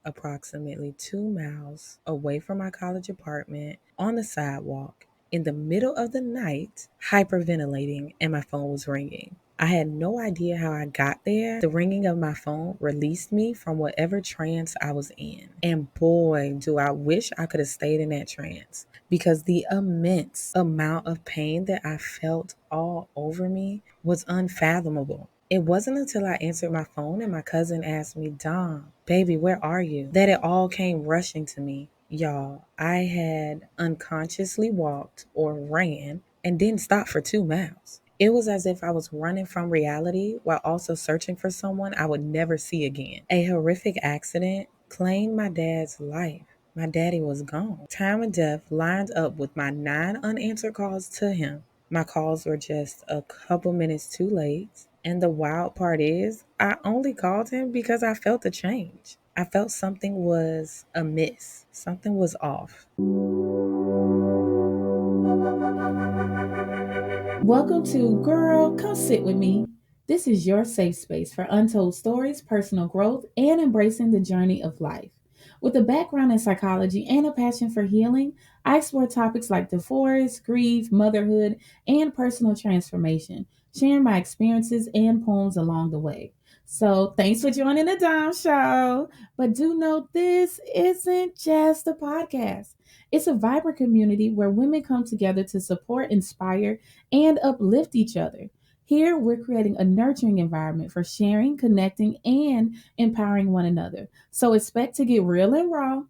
approximately 2 miles away from my college apartment on the sidewalk in the middle of the night, hyperventilating, and my phone was ringing. I had no idea how I got there. The ringing of my phone released me from whatever trance I was in. And boy, do I wish I could have stayed in that trance because the immense amount of pain that I felt all over me was unfathomable. It wasn't until I answered my phone and my cousin asked me, Dom, baby, where are you? That it all came rushing to me. Y'all, I had unconsciously walked or ran and didn't stop for 2 miles. It was as if I was running from reality while also searching for someone I would never see again. A horrific accident claimed my dad's life. My daddy was gone. Time of death lined up with my 9 unanswered calls to him. My calls were just a couple minutes too late. And the wild part is, I only called him because I felt a change. I felt something was amiss, something was off. Welcome to Girl, Come Sit With Me. This is your safe space for untold stories, personal growth, and embracing the journey of life. With a background in psychology and a passion for healing, I explore topics like divorce, grief, motherhood, and personal transformation, sharing my experiences and poems along the way. So, thanks for joining the Dom Show. But do know this isn't just a podcast. It's a vibrant community where women come together to support, inspire, and uplift each other. Here, we're creating a nurturing environment for sharing, connecting, and empowering one another. So expect to get real and raw.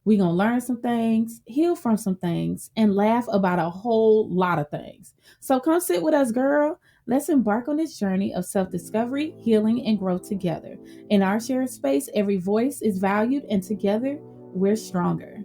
We're going to learn some things, heal from some things, and laugh about a whole lot of things. So come sit with us, girl. Let's embark on this journey of self discovery, healing, and growth together. In our shared space, every voice is valued, and together, we're stronger.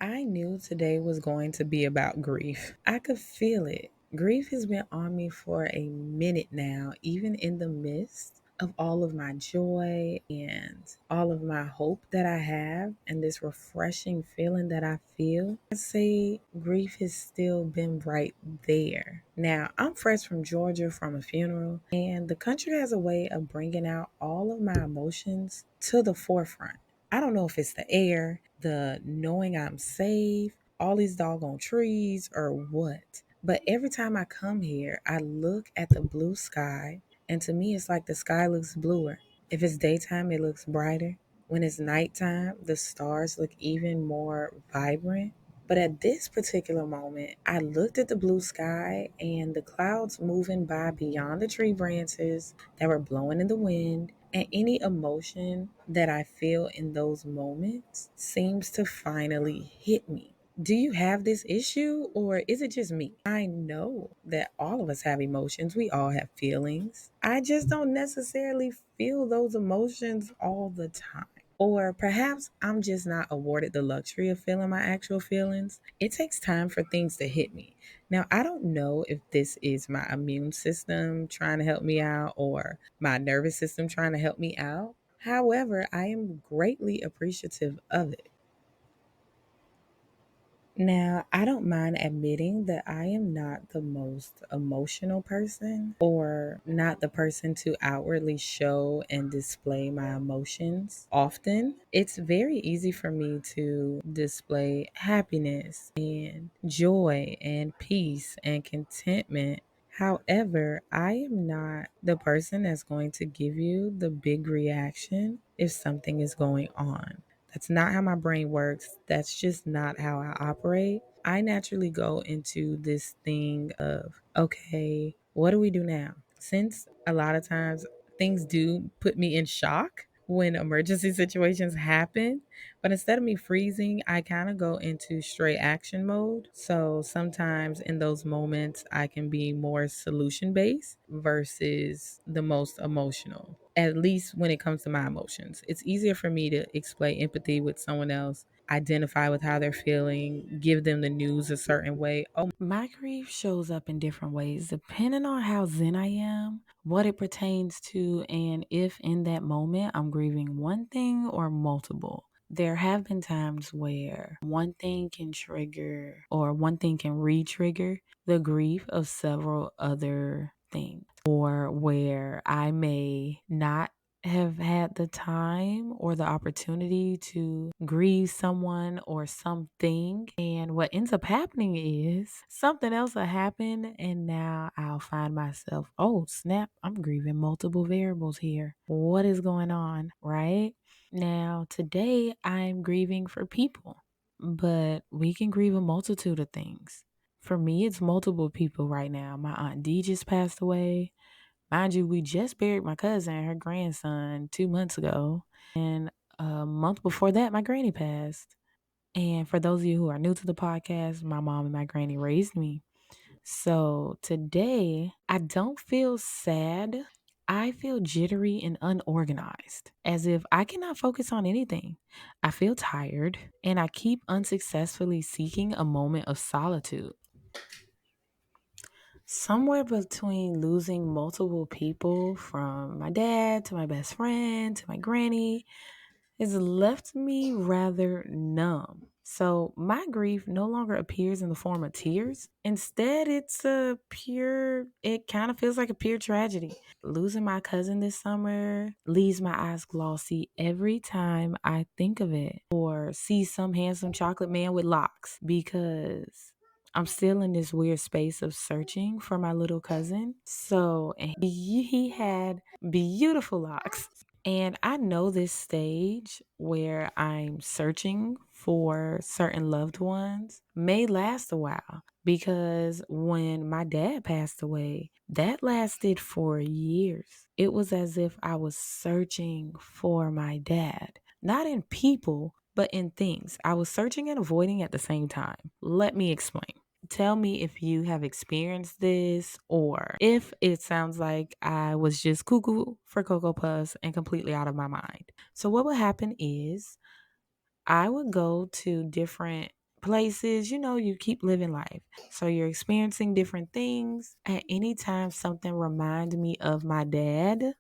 I knew today was going to be about grief. I could feel it. Grief has been on me for a minute now, even in the midst of all of my joy and all of my hope that I have and this refreshing feeling that I feel. I say grief has still been right there. Now, I'm fresh from Georgia from a funeral, and the country has a way of bringing out all of my emotions to the forefront. I don't know if it's the air, the knowing I'm safe, all these doggone trees, or what. But every time I come here, I look at the blue sky, and to me, it's like the sky looks bluer. If it's daytime, it looks brighter. When it's nighttime, the stars look even more vibrant. But at this particular moment, I looked at the blue sky and the clouds moving by beyond the tree branches that were blowing in the wind. And any emotion that I feel in those moments seems to finally hit me. Do you have this issue or is it just me? I know that all of us have emotions. We all have feelings. I just don't necessarily feel those emotions all the time. Or perhaps I'm just not awarded the luxury of feeling my actual feelings. It takes time for things to hit me. Now, I don't know if this is my immune system trying to help me out or my nervous system trying to help me out. However, I am greatly appreciative of it. Now, I don't mind admitting that I am not the most emotional person or not the person to outwardly show and display my emotions often. It's very easy for me to display happiness and joy and peace and contentment. However, I am not the person that's going to give you the big reaction if something is going on. That's not how my brain works. That's just not how I operate. I naturally go into this thing of, okay, what do we do now? Since a lot of times things do put me in shock when emergency situations happen, but instead of me freezing, I kind of go into straight action mode. So sometimes in those moments, I can be more solution based versus the most emotional, at least when it comes to my emotions. It's easier for me to explain empathy with someone else, identify with how they're feeling, give them the news a certain way. Oh, my grief shows up in different ways depending on how zen I am, what it pertains to, and if in that moment I'm grieving one thing or multiple. There have been times where one thing can trigger or one thing can re trigger the grief of several other things, or where I may not have had the time or the opportunity to grieve someone or something. And what ends up happening is something else will happen. And now I'll find myself, oh, snap, I'm grieving multiple variables here. What is going on? Right now, today I'm grieving for people, but we can grieve a multitude of things. For me, it's multiple people right now. My Aunt D just passed away. Mind you, we just buried my cousin, her grandson, 2 months ago. And a month before that, my granny passed. And for those of you who are new to the podcast, my mom and my granny raised me. So today, I don't feel sad. I feel jittery and unorganized, as if I cannot focus on anything. I feel tired, and I keep unsuccessfully seeking a moment of solitude. Somewhere between losing multiple people, from my dad to my best friend to my granny, has left me rather numb. So my grief no longer appears in the form of tears. Instead, it kind of feels like a pure tragedy. Losing my cousin this summer leaves my eyes glossy every time I think of it or see some handsome chocolate man with locks, because I'm still in this weird space of searching for my little cousin. So, and he had beautiful locks. And I know this stage where I'm searching for certain loved ones may last a while, because when my dad passed away, that lasted for years. It was as if I was searching for my dad, not in people, but in things. I was searching and avoiding at the same time. Let me explain. Tell me if you have experienced this, or if it sounds like I was just cuckoo for Cocoa Puffs and completely out of my mind. So, what would happen is I would go to different places. You keep living life. So, you're experiencing different things. At any time something reminded me of my dad,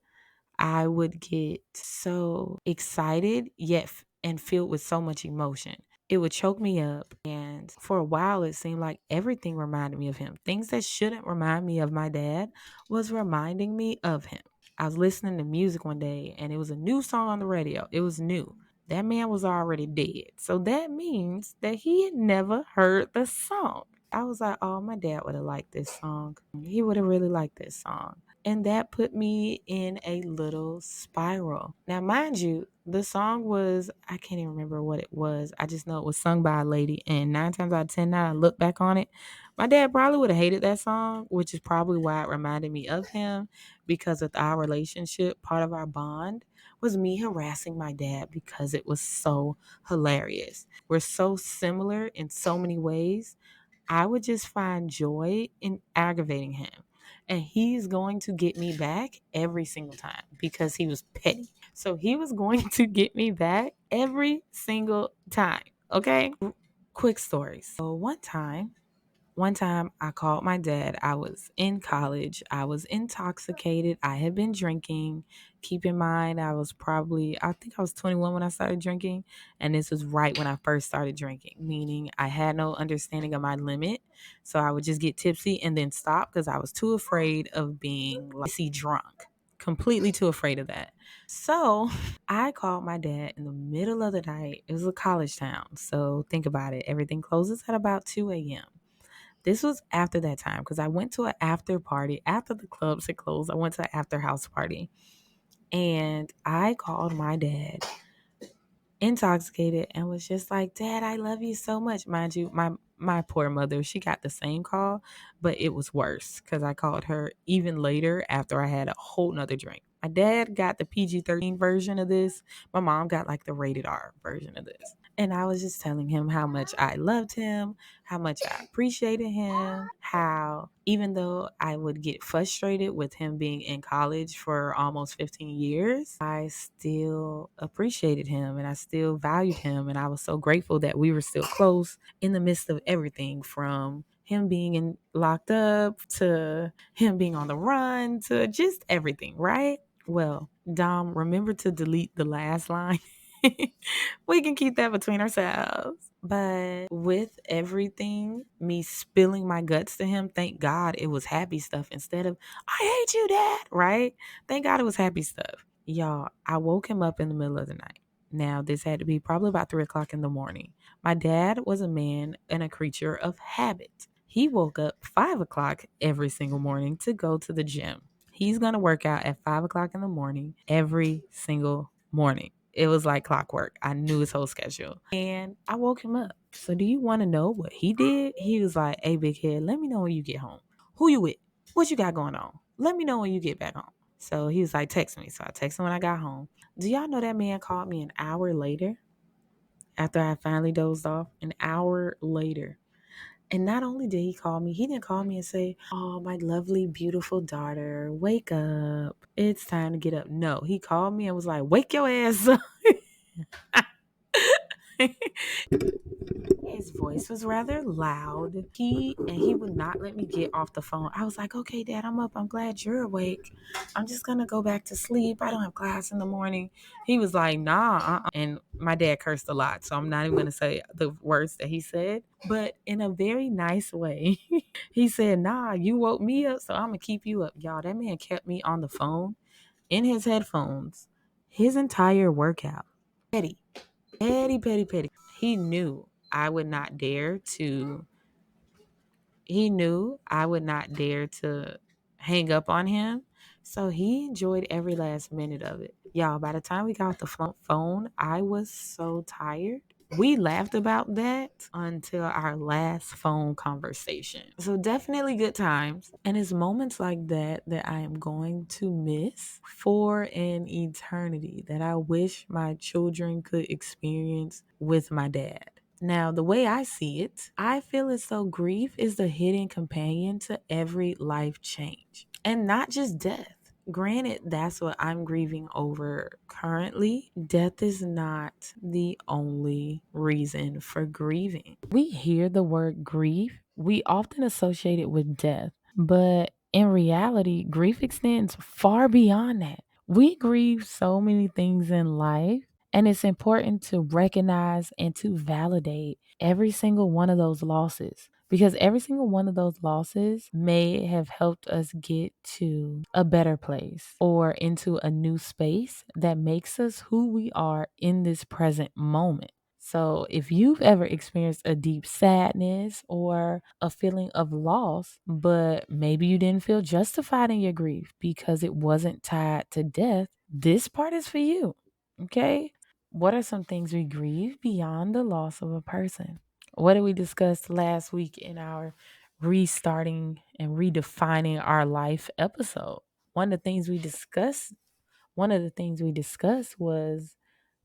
I would get so excited, yet and filled with so much emotion. It would choke me up. And for a while, it seemed like everything reminded me of him. Things that shouldn't remind me of my dad was reminding me of him. I was listening to music one day, and it was a new song on the radio. It was new. That man was already dead. So that means that he had never heard the song. I was like, oh, my dad would have liked this song. He would have really liked this song. And that put me in a little spiral. Now, mind you, the song was, I can't even remember what it was. I just know it was sung by a lady. And 9 times out of 10, now I look back on it, my dad probably would have hated that song, which is probably why it reminded me of him, because of our relationship. Part of our bond was me harassing my dad because it was so hilarious. We're so similar in so many ways. I would just find joy in aggravating him. And he's going to get me back every single time because he was petty. So he was going to get me back every single time. Okay? Quick story. So one time I called my dad. I was in college. I was intoxicated. I had been drinking. Keep in mind, I think I was 21 when I started drinking. And this was right when I first started drinking, meaning I had no understanding of my limit. So I would just get tipsy and then stop because I was too afraid of being like drunk. Completely too afraid of that. So I called my dad in the middle of the night. It was a college town. So think about it. Everything closes at about 2 a.m. This was after that time because I went to an after party. After the clubs had closed, I went to an after house party. And I called my dad intoxicated and was just like, Dad, I love you so much. Mind you, my poor mother, she got the same call, but it was worse because I called her even later after I had a whole nother drink. My dad got the PG-13 version of this. My mom got like the rated R version of this. And I was just telling him how much I loved him, how much I appreciated him, how even though I would get frustrated with him being in college for almost 15 years, I still appreciated him and I still valued him. And I was so grateful that we were still close in the midst of everything, from him being locked up to him being on the run to just everything, right? Well, Dom, remember to delete the last line. We can keep that between ourselves. But with everything, me spilling my guts to him, thank God it was happy stuff instead of, I hate you, Dad, right? Thank God it was happy stuff. Y'all, I woke him up in the middle of the night. Now, this had to be probably about 3 o'clock in the morning. My dad was a man and a creature of habit. He woke up 5 o'clock every single morning to go to the gym. He's going to work out at 5 o'clock in the morning every single morning. It was like clockwork. I knew his whole schedule. And I woke him up. So, do you want to know what he did? He was like, "Hey, big head, let me know when you get home. Who you with? What you got going on? Let me know when you get back home." So he was like, "Text me." So I texted him when I got home. Do y'all know that man called me an hour later after I finally dozed off? An hour later. And not only did he call me, he didn't call me and say, "Oh, my lovely, beautiful daughter, wake up. It's time to get up." No, he called me and was like, "Wake your ass up." His voice was rather loud. He would not let me get off the phone. I was like, "Okay, Dad, I'm up. I'm glad you're awake. I'm just gonna go back to sleep. I don't have class in the morning." He was like, "Nah, And my dad cursed a lot, so I'm not even gonna say the words that he said, but in a very nice way. He said, "Nah, you woke me up, so I'm gonna keep you up." Y'all, that man kept me on the phone in his headphones his entire workout. Petty, petty, petty, petty. He knew I would not dare to, he knew I would not dare to hang up on him. So he enjoyed every last minute of it. Y'all, by the time we got off the phone, I was so tired. We laughed about that until our last phone conversation. So definitely good times. And it's moments like that that I am going to miss for an eternity, that I wish my children could experience with my dad. Now, the way I see it, I feel as though grief is the hidden companion to every life change, and not just death. Granted, that's what I'm grieving over currently. Death is not the only reason for grieving. We hear the word grief, we often associate it with death, but in reality, grief extends far beyond that. We grieve so many things in life, and it's important to recognize and to validate every single one of those losses, because every single one of those losses may have helped us get to a better place or into a new space that makes us who we are in this present moment. So, if you've ever experienced a deep sadness or a feeling of loss, but maybe you didn't feel justified in your grief because it wasn't tied to death, this part is for you. Okay? What are some things we grieve beyond the loss of a person? What did we discuss last week in our restarting and redefining our life episode? One of the things we discussed, one of the things we discussed was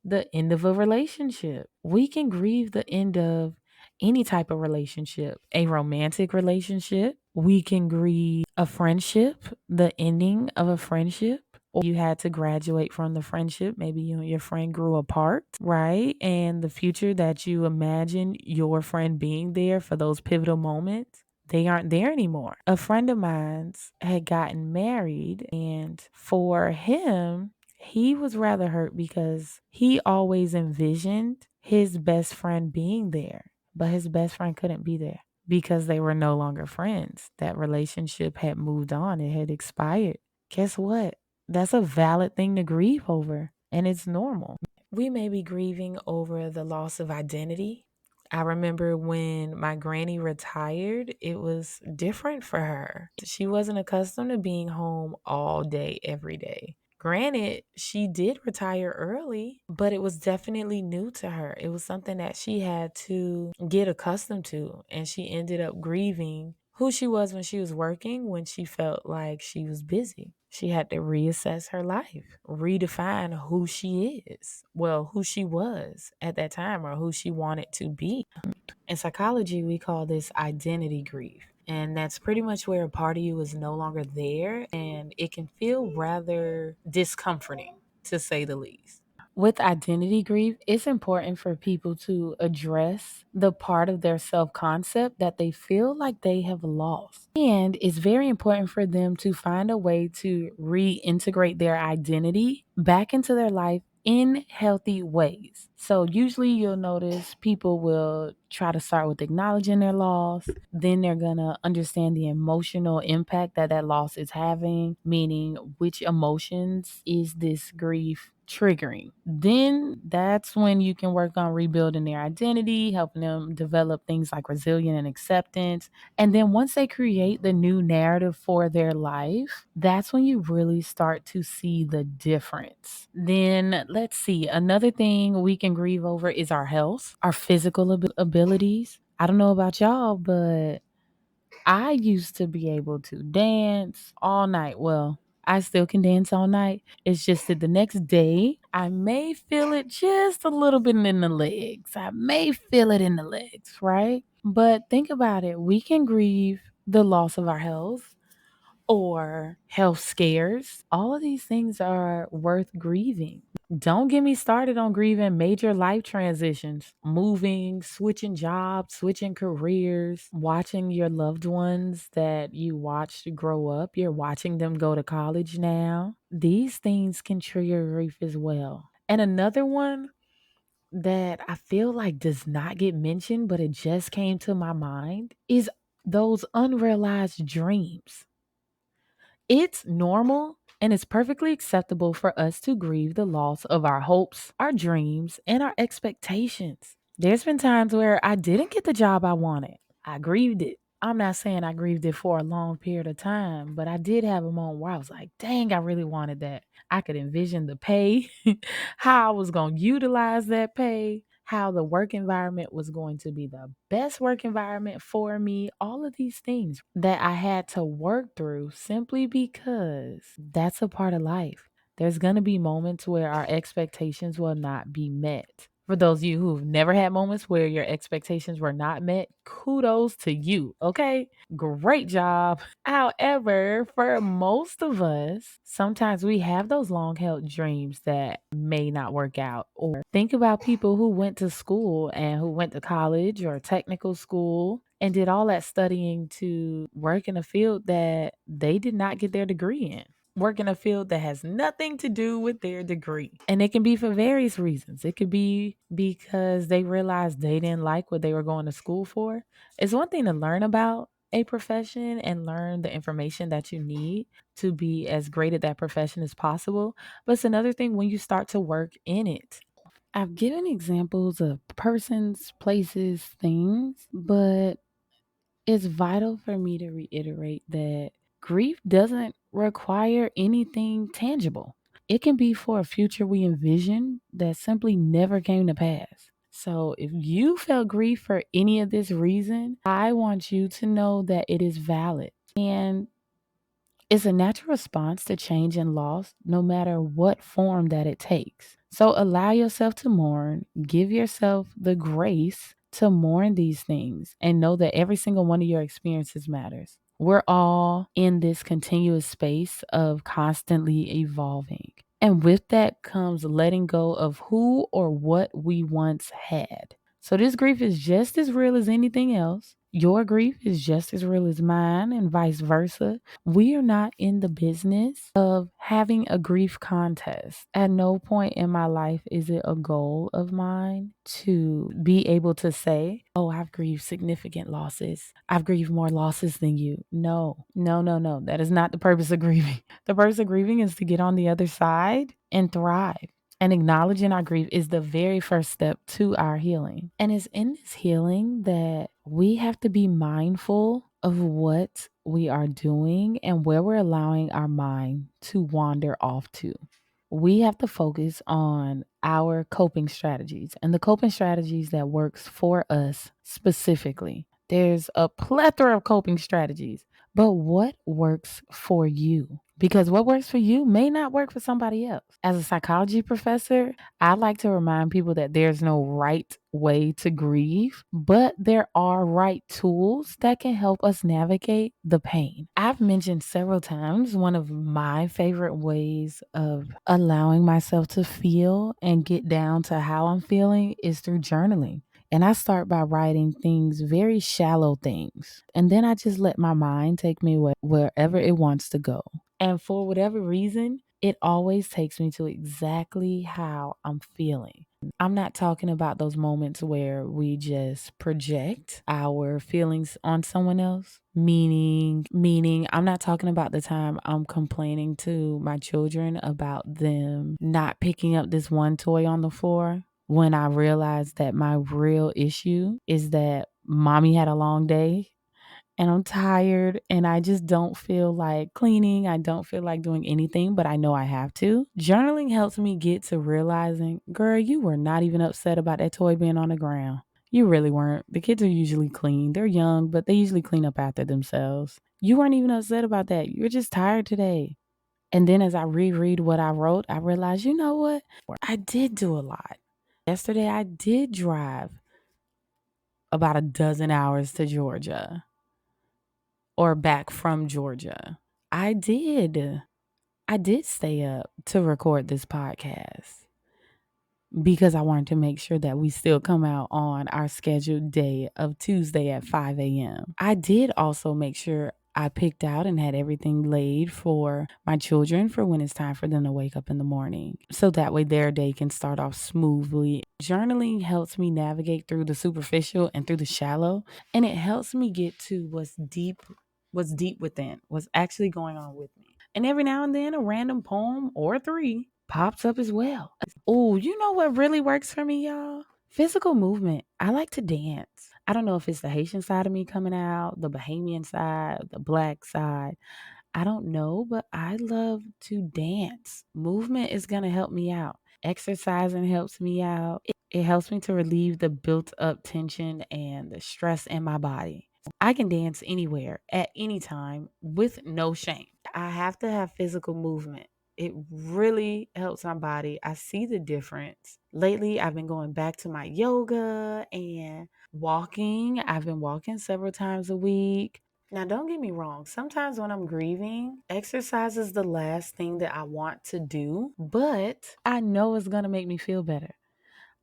the end of a relationship. We can grieve the end of any type of relationship, a romantic relationship. We can grieve a friendship, the ending of a friendship. Or you had to graduate from the friendship. Maybe you and your friend grew apart, right? And the future that you imagine your friend being there for those pivotal moments, they aren't there anymore. A friend of mine's had gotten married, and for him, he was rather hurt because he always envisioned his best friend being there, but his best friend couldn't be there because they were no longer friends. That relationship had moved on, it had expired. Guess what? That's a valid thing to grieve over, and it's normal. We may be grieving over the loss of identity. I remember when my granny retired, it was different for her. She wasn't accustomed to being home all day, every day. Granted, she did retire early, but it was definitely new to her. It was something that she had to get accustomed to, and she ended up grieving who she was when she was working, when she felt like she was busy. She had to reassess her life, redefine who she is. Well, who she was at that time or who she wanted to be. In psychology, we call this identity grief. And that's pretty much where a part of you is no longer there, and it can feel rather discomforting, to say the least. With identity grief, it's important for people to address the part of their self concept that they feel like they have lost. And it's very important for them to find a way to reintegrate their identity back into their life in healthy ways. So usually you'll notice people will try to start with acknowledging their loss. Then they're going to understand the emotional impact that that loss is having, meaning which emotions is this grief triggering. Then that's when you can work on rebuilding their identity, helping them develop things like resilience and acceptance. And then once they create the new narrative for their life, that's when you really start to see the difference. Then let's see, another thing we can grieve over is our health, our physical abilities. I don't know about y'all, but I used to be able to dance all night. Well, I still can dance all night. It's just that the next day, I may feel it just a little bit in the legs. I may feel it in the legs, right? But think about it. We can grieve the loss of our health or health scares. All of these things are worth grieving. Don't get me started on grieving major life transitions, moving, switching jobs, switching careers, watching your loved ones that you watched grow up. You're watching them go to college now. These things can trigger grief as well. And another one that I feel like does not get mentioned, but it just came to my mind is those unrealized dreams. It's normal and it's perfectly acceptable for us to grieve the loss of our hopes, our dreams, and our expectations. There's been times where I didn't get the job I wanted. I grieved it. I'm not saying I grieved it for a long period of time, but I did have a moment where I was like, dang, I really wanted that. I could envision the pay, how I was going to utilize that pay, how the work environment was going to be the best work environment for me, all of these things that I had to work through simply because that's a part of life. There's going to be moments where our expectations will not be met. For those of you who've never had moments where your expectations were not met, kudos to you, okay? Great job. However, for most of us, sometimes we have those long held dreams that may not work out. Or think about people who went to school and who went to college or technical school and did all that studying to work in a field that they did not get their degree in. Work in a field that has nothing to do with their degree. And it can be for various reasons. It could be because they realized they didn't like what they were going to school for. It's one thing to learn about a profession and learn the information that you need to be as great at that profession as possible. But it's another thing when you start to work in it. I've given examples of persons, places, things, but it's vital for me to reiterate that grief doesn't require anything tangible. It can be for a future we envision that simply never came to pass. So, if you felt grief for any of this reason, I want you to know that it is valid. And it's a natural response to change and loss, no matter what form that it takes. So allow yourself to mourn, give yourself the grace to mourn these things, and know that every single one of your experiences matters. We're all in this continuous space of constantly evolving. And with that comes letting go of who or what we once had. So this grief is just as real as anything else. Your grief is just as real as mine, and vice versa. We are not in the business of having a grief contest. At no point in my life is it a goal of mine to be able to say, oh, I've grieved significant losses. I've grieved more losses than you. No, no, no, no. That is not the purpose of grieving. The purpose of grieving is to get on the other side and thrive. And acknowledging our grief is the very first step to our healing. And it's in this healing that we have to be mindful of what we are doing and where we're allowing our mind to wander off to. We have to focus on our coping strategies and the coping strategies that works for us specifically. There's a plethora of coping strategies, but what works for you? Because what works for you may not work for somebody else. As a psychology professor, I like to remind people that there's no right way to grieve, but there are right tools that can help us navigate the pain. I've mentioned several times one of my favorite ways of allowing myself to feel and get down to how I'm feeling is through journaling. And I start by writing things, very shallow things. And then I just let my mind take me wherever it wants to go. And for whatever reason, it always takes me to exactly how I'm feeling. I'm not talking about those moments where we just project our feelings on someone else. Meaning I'm not talking about the time I'm complaining to my children about them not picking up this one toy on the floor when I realized that my real issue is that mommy had a long day and I'm tired and I just don't feel like cleaning. I don't feel like doing anything, but I know I have to. Journaling helps me get to realizing, girl, you were not even upset about that toy being on the ground. You really weren't. The kids are usually clean. They're young, but they usually clean up after themselves. You weren't even upset about that. You're just tired today. And then as I reread what I wrote, I realized, you know what? I did do a lot. Yesterday, I did drive about a dozen hours to Georgia or back from Georgia. I did. I did stay up to record this podcast because I wanted to make sure that we still come out on our scheduled day of Tuesday at 5 a.m. I did also make sure I picked out and had everything laid for my children for when it's time for them to wake up in the morning. So that way their day can start off smoothly. Journaling helps me navigate through the superficial and through the shallow, and it helps me get to what's deep within, what's actually going on with me. And every now and then a random poem or three pops up as well. Oh, you know what really works for me, y'all? Physical movement. I like to dance. I don't know if it's the Haitian side of me coming out, the Bahamian side, the black side. I don't know, but I love to dance. Movement is going to help me out. Exercising helps me out. It helps me to relieve the built up tension and the stress in my body. I can dance anywhere at any time with no shame. I have to have physical movement. It really helps my body. I see the difference. Lately, I've been going back to my yoga and walking. I've been walking several times a week. Now, don't get me wrong. Sometimes when I'm grieving, exercise is the last thing that I want to do, but I know it's going to make me feel better.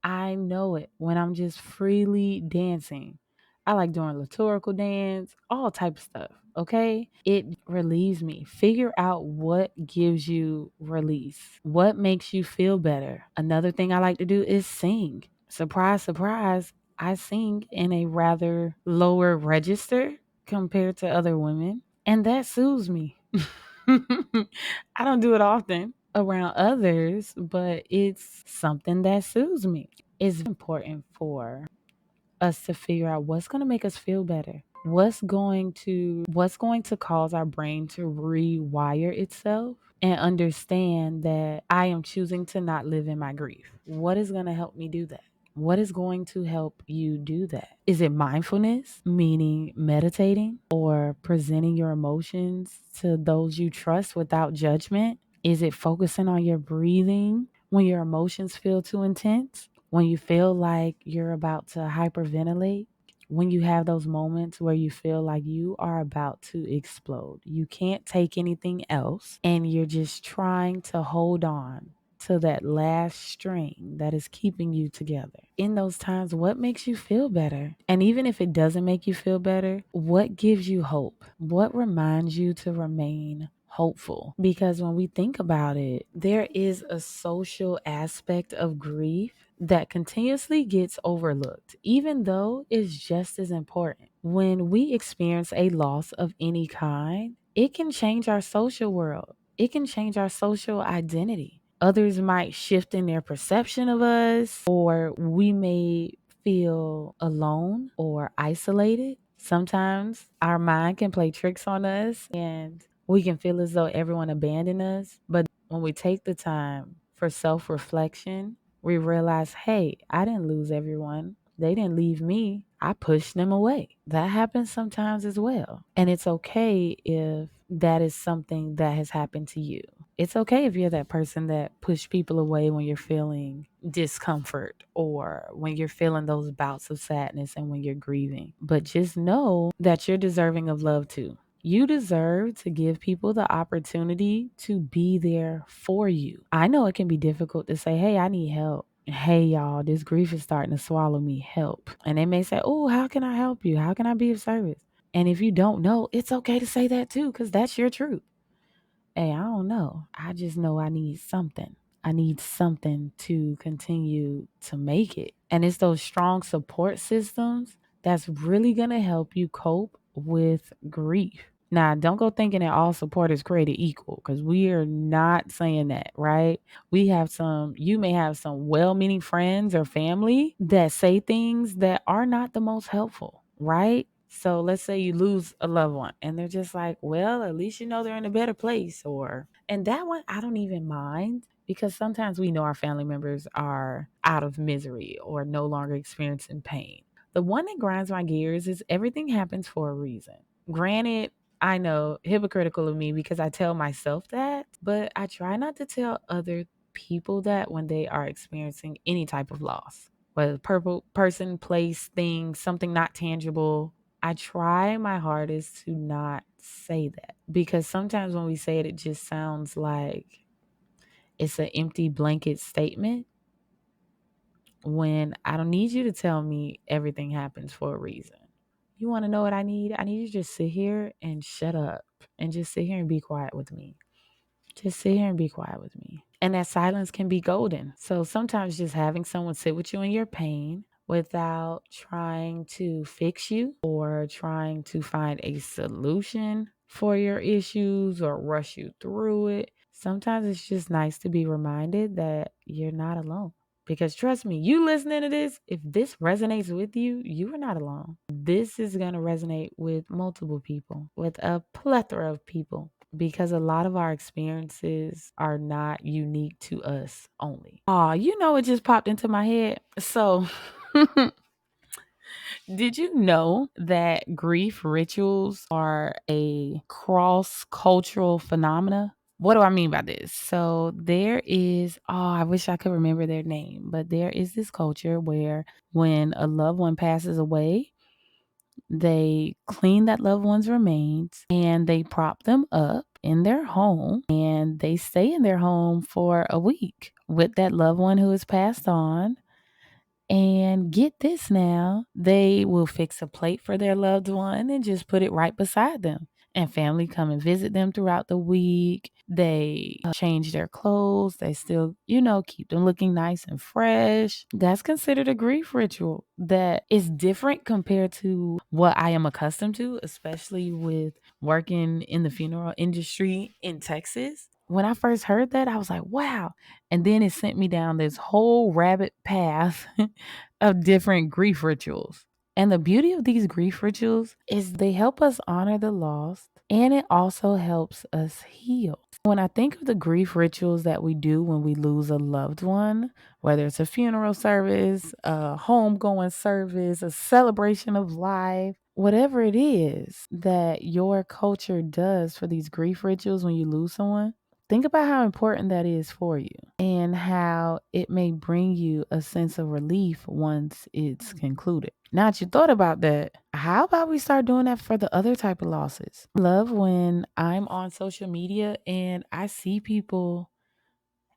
I know it when I'm just freely dancing. I like doing liturgical dance, all type of stuff. Okay. It relieves me. Figure out what gives you release. What makes you feel better. Another thing I like to do is sing. Surprise, surprise. I sing in a rather lower register compared to other women. And that soothes me. I don't do it often around others, but it's something that soothes me. It's important for us to figure out what's going to make us feel better. What's going to cause our brain to rewire itself and understand that I am choosing to not live in my grief. What is going to help me do that? What is going to help you do that? Is it mindfulness, meaning meditating or presenting your emotions to those you trust without judgment? Is it focusing on your breathing when your emotions feel too intense? When you feel like you're about to hyperventilate? When you have those moments where you feel like you are about to explode, you can't take anything else, and you're just trying to hold on to that last string that is keeping you together. In those times, what makes you feel better? And even if it doesn't make you feel better, what gives you hope? What reminds you to remain hopeful? Because when we think about it, there is a social aspect of grief that continuously gets overlooked, even though it's just as important. When we experience a loss of any kind, it can change our social world, it can change our social identity. Others might shift in their perception of us, or we may feel alone or isolated. Sometimes our mind can play tricks on us and we can feel as though everyone abandoned us. But when we take the time for self reflection, we realize, hey, I didn't lose everyone. They didn't leave me. I pushed them away. That happens sometimes as well. And it's okay if that is something that has happened to you. It's okay if you're that person that pushed people away when you're feeling discomfort or when you're feeling those bouts of sadness and when you're grieving. But just know that you're deserving of love too. You deserve to give people the opportunity to be there for you. I know it can be difficult to say, hey, I need help. Hey, y'all, this grief is starting to swallow me. Help. And they may say, oh, how can I help you? How can I be of service? And if you don't know, it's okay to say that too, because that's your truth. Hey, I don't know. I just know I need something. I need something to continue to make it. And it's those strong support systems that's really going to help you cope with grief. Now, don't go thinking that all support is created equal because we are not saying that, right? You may have some well meaning friends or family that say things that are not the most helpful, right? So let's say you lose a loved one and they're just like, well, at least you know they're in a better place. And that one, I don't even mind because sometimes we know our family members are out of misery or no longer experiencing pain. The one that grinds my gears is everything happens for a reason. Granted, I know hypocritical of me because I tell myself that, but I try not to tell other people that when they are experiencing any type of loss, whether purple person, place, thing, something not tangible. I try my hardest to not say that because sometimes when we say it, it just sounds like it's an empty blanket statement when I don't need you to tell me everything happens for a reason. You want to know what I need? I need you to just sit here and shut up and just sit here and be quiet with me. Just sit here and be quiet with me. And that silence can be golden. So sometimes just having someone sit with you in your pain without trying to fix you or trying to find a solution for your issues or rush you through it. Sometimes it's just nice to be reminded that you're not alone. Because trust me, you listening to this, if this resonates with you, you are not alone. This is going to resonate with multiple people, with a plethora of people, because a lot of our experiences are not unique to us only. It just popped into my head. So, did you know that grief rituals are a cross cultural phenomena? What do I mean by this? So there is, I wish I could remember their name, but there is this culture where when a loved one passes away, they clean that loved one's remains and they prop them up in their home and they stay in their home for a week with that loved one who has passed on. And get this now, they will fix a plate for their loved one and just put it right beside them. And family come and visit them throughout the week. They change their clothes. They still, keep them looking nice and fresh. That's considered a grief ritual that is different compared to what I am accustomed to, especially with working in the funeral industry in Texas. When I first heard that, I was like, wow. And then it sent me down this whole rabbit path of different grief rituals. And the beauty of these grief rituals is they help us honor the lost and it also helps us heal. When I think of the grief rituals that we do when we lose a loved one, whether it's a funeral service, a homegoing service, a celebration of life, whatever it is that your culture does for these grief rituals when you lose someone, think about how important that is for you and how it may bring you a sense of relief once it's concluded. Now that you thought about that, how about we start doing that for the other type of losses? I love when I'm on social media and I see people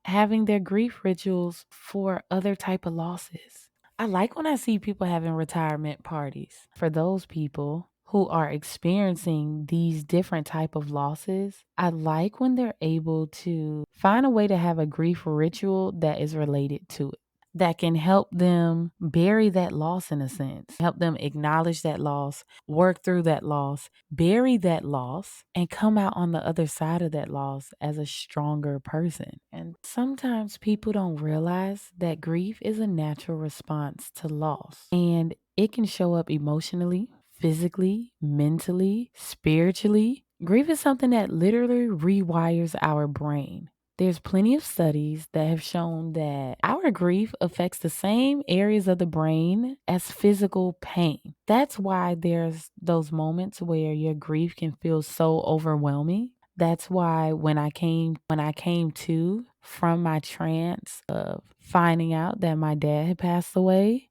having their grief rituals for other type of losses. I like when I see people having retirement parties for those people who are experiencing these different type of losses. I like when they're able to find a way to have a grief ritual that is related to it, that can help them bury that loss in a sense, help them acknowledge that loss, work through that loss, bury that loss, and come out on the other side of that loss as a stronger person. And sometimes people don't realize that grief is a natural response to loss, and it can show up emotionally, physically, mentally, spiritually. Grief is something that literally rewires our brain. There's plenty of studies that have shown that our grief affects the same areas of the brain as physical pain. That's why there's those moments where your grief can feel so overwhelming. That's why when I came to from my trance of finding out that my dad had passed away,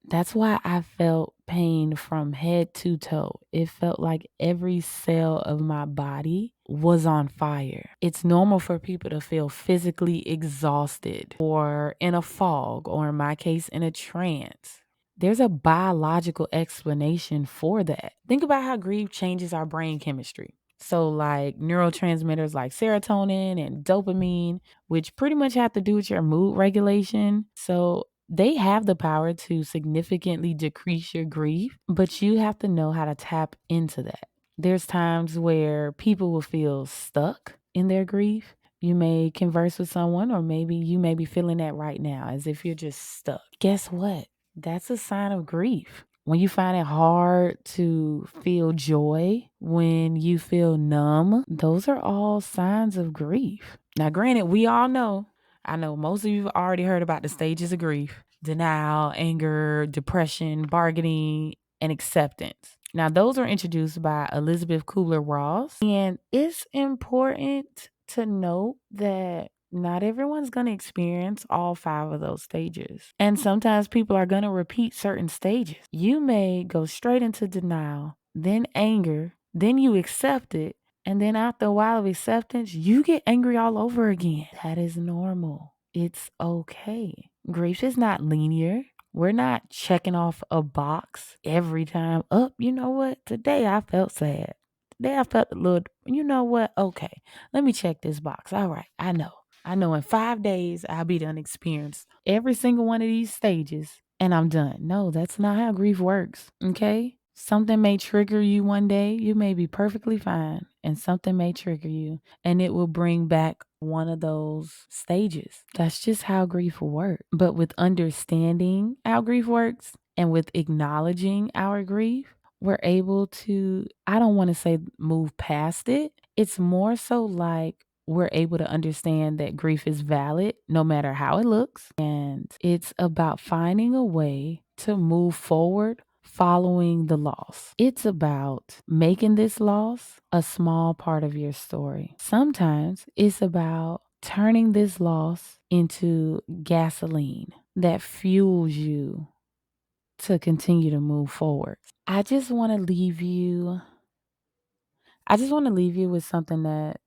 that's why I felt pain from head to toe. It felt like every cell of my body was on fire. It's normal for people to feel physically exhausted or in a fog, or in my case, in a trance. There's a biological explanation for that. Think about how grief changes our brain chemistry. So, like neurotransmitters like serotonin and dopamine, which pretty much have to do with your mood regulation. So, they have the power to significantly decrease your grief, but you have to know how to tap into that. There's times where people will feel stuck in their grief. You may converse with someone, or maybe you may be feeling that right now as if you're just stuck. Guess what? That's a sign of grief. When you find it hard to feel joy, when you feel numb, those are all signs of grief. Now, granted, we all know, I know most of you have already heard about the stages of grief: denial, anger, depression, bargaining, and acceptance. Now, those are introduced by Elizabeth Kubler-Ross, and it's important to note that not everyone's going to experience all five of those stages. And sometimes people are going to repeat certain stages. You may go straight into denial, then anger, then you accept it. And then after a while of acceptance, you get angry all over again. That is normal. It's okay. Grief is not linear. We're not checking off a box every time. Oh, you know what? Today I felt sad. Today I felt a little, you know what? Okay, let me check this box. All right, I know. I know in 5 days I'll be done experienced every single one of these stages and I'm done. No, that's not how grief works. Okay. Something may trigger you one day. You may be perfectly fine, and something may trigger you, and it will bring back one of those stages. That's just how grief will work. But with understanding how grief works and with acknowledging our grief, we're able to, I don't want to say move past it. It's more so like we're able to understand that grief is valid no matter how it looks. And it's about finding a way to move forward following the loss. It's about making this loss a small part of your story. Sometimes it's about turning this loss into gasoline that fuels you to continue to move forward. I just want to leave you with something that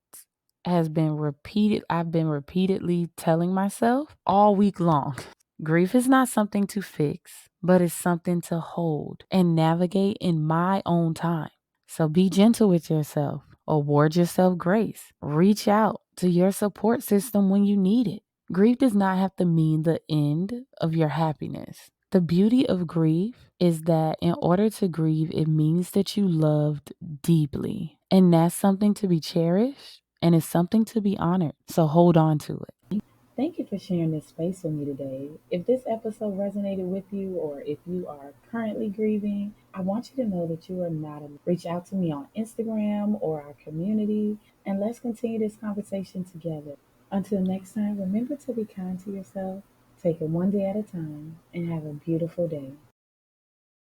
has been repeated. I've been repeatedly telling myself all week long. Grief is not something to fix, but it's something to hold and navigate in my own time. So be gentle with yourself. Award yourself grace. Reach out to your support system when you need it. Grief does not have to mean the end of your happiness. The beauty of grief is that in order to grieve, it means that you loved deeply. And that's something to be cherished and it's something to be honored. So hold on to it. Thank you for sharing this space with me today. If this episode resonated with you or if you are currently grieving, I want you to know that you are not alone. Reach out to me on Instagram or our community and let's continue this conversation together. Until next time, remember to be kind to yourself, take it one day at a time, and have a beautiful day.